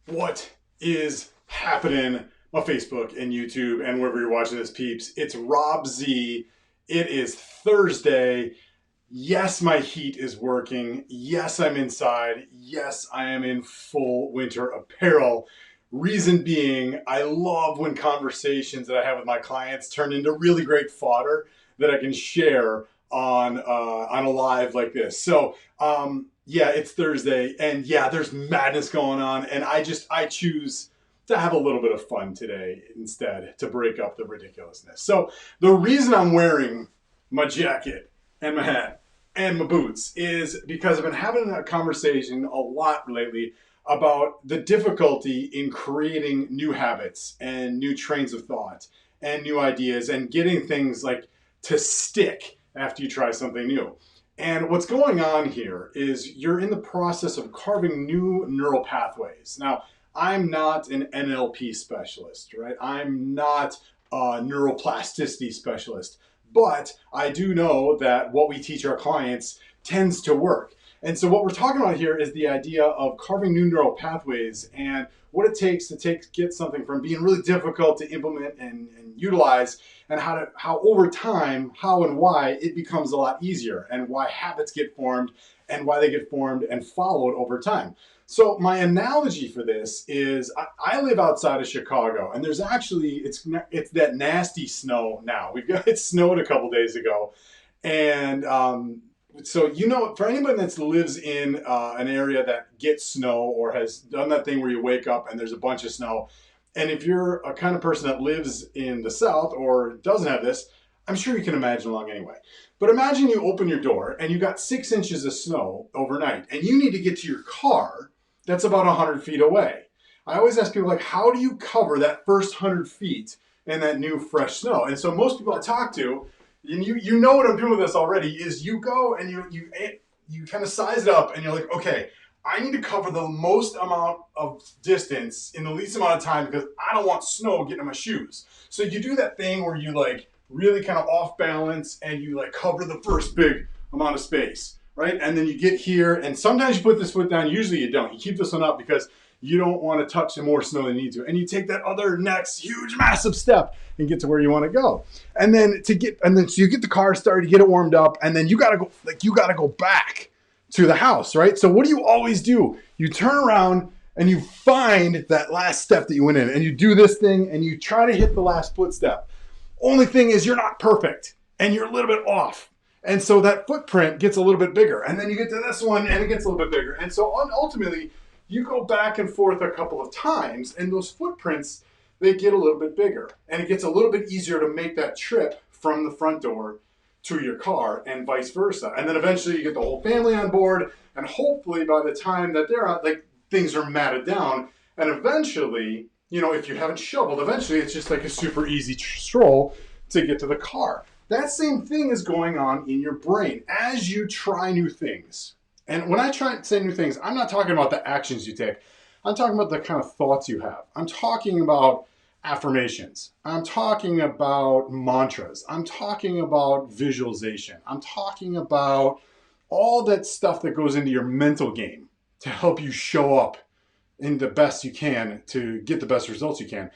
What is happening? My Facebook and YouTube and wherever you're watching this, peeps. It's Rob Z. It is Thursday. Yes, my heat is working. Yes, I'm inside. Yes, I am in full winter apparel. Reason being, I love when conversations that I have with my clients turn into really great fodder that I can share on a live like this. Yeah, it's Thursday, and yeah, there's madness going on, and I choose to have a little bit of fun today instead to break up the ridiculousness. So the reason I'm wearing my jacket and my hat and my boots is because I've been having a conversation a lot lately about the difficulty in creating new habits and new trains of thought and new ideas and getting things like to stick after you try something new. And what's going on here is you're in the process of carving new neural pathways. Now, I'm not an NLP specialist, right? I'm not a neuroplasticity specialist, but I do know that what we teach our clients tends to work. And so what we're talking about here is the idea of carving new neural pathways and what it takes to get something from being really difficult to implement and utilize, and how over time, how and why it becomes a lot easier, and why habits get formed and why they get formed and followed over time. So my analogy for this is I live outside of Chicago, and there's actually it's that nasty snow now. It snowed a couple days ago, and so for anybody that lives in an area that gets snow or has done that thing where you wake up and there's a bunch of snow, and if you're a kind of person that lives in the South or doesn't have this, I'm sure you can imagine along anyway. But imagine you open your door and you got 6 inches of snow overnight, and you need to get to your car that's about 100 feet away. I always ask people, like, how do you cover that first 100 feet in that new fresh snow? And so most people I talk to, and you know what I'm doing with this already, is you go and you kind of size it up and you're like, okay, I need to cover the most amount of distance in the least amount of time because I don't want snow getting in my shoes. So you do that thing where you like really kind of off balance and you like cover the first big amount of space, right? And then you get here, and sometimes you put this foot down, usually you don't. You keep this one up because you don't want to touch more snow than you need to. And you take that other next huge, massive step and get to where you want to go. And then so you get the car started, you get it warmed up, and then you gotta go back to the house, right? So what do you always do? You turn around and you find that last step that you went in, and you do this thing and you try to hit the last footstep. Only thing is you're not perfect and you're a little bit off. And so that footprint gets a little bit bigger. And then you get to this one and it gets a little bit bigger. And so ultimately, you go back and forth a couple of times, and those footprints, they get a little bit bigger. And it gets a little bit easier to make that trip from the front door to your car and vice versa. And then eventually you get the whole family on board, and hopefully by the time that they're out, like, things are matted down. And eventually, if you haven't shoveled, eventually it's just like a super easy stroll to get to the car. That same thing is going on in your brain as you try new things. And when I try to say new things, I'm not talking about the actions you take. I'm talking about the kind of thoughts you have. I'm talking about affirmations. I'm talking about mantras. I'm talking about visualization. I'm talking about all that stuff that goes into your mental game to help you show up in the best you can to get the best results you can.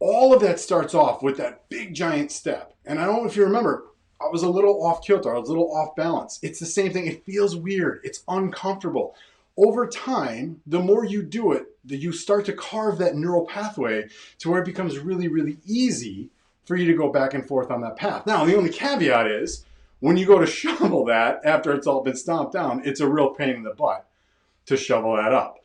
All of that starts off with that big giant step. And I don't know if you remember, I was a little off kilter. I was a little off balance. It's the same thing. It feels weird. It's uncomfortable. Over time, the more you do it, you start to carve that neural pathway to where it becomes really, really easy for you to go back and forth on that path. Now, the only caveat is when you go to shovel that after it's all been stomped down, it's a real pain in the butt to shovel that up.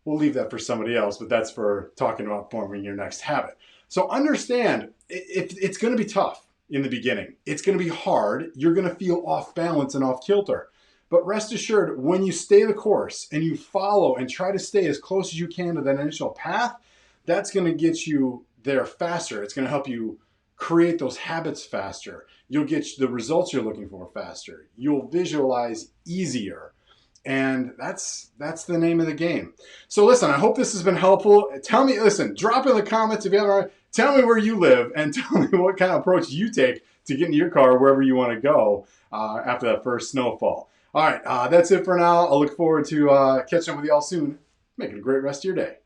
We'll leave that for somebody else, but that's for talking about forming your next habit. So understand, it's going to be tough in the beginning. It's going to be hard. You're going to feel off balance and off kilter. But rest assured, when you stay the course and you follow and try to stay as close as you can to that initial path, that's going to get you there faster. It's going to help you create those habits faster. You'll get the results you're looking for faster. You'll visualize easier. And that's the name of the game. So listen, I hope this has been helpful. Tell me, drop in the comments if you haven't already. Tell me where you live and tell me what kind of approach you take to get into your car wherever you want to go after that first snowfall. All right, that's it for now. I'll look forward to catching up with you all soon. Make it a great rest of your day.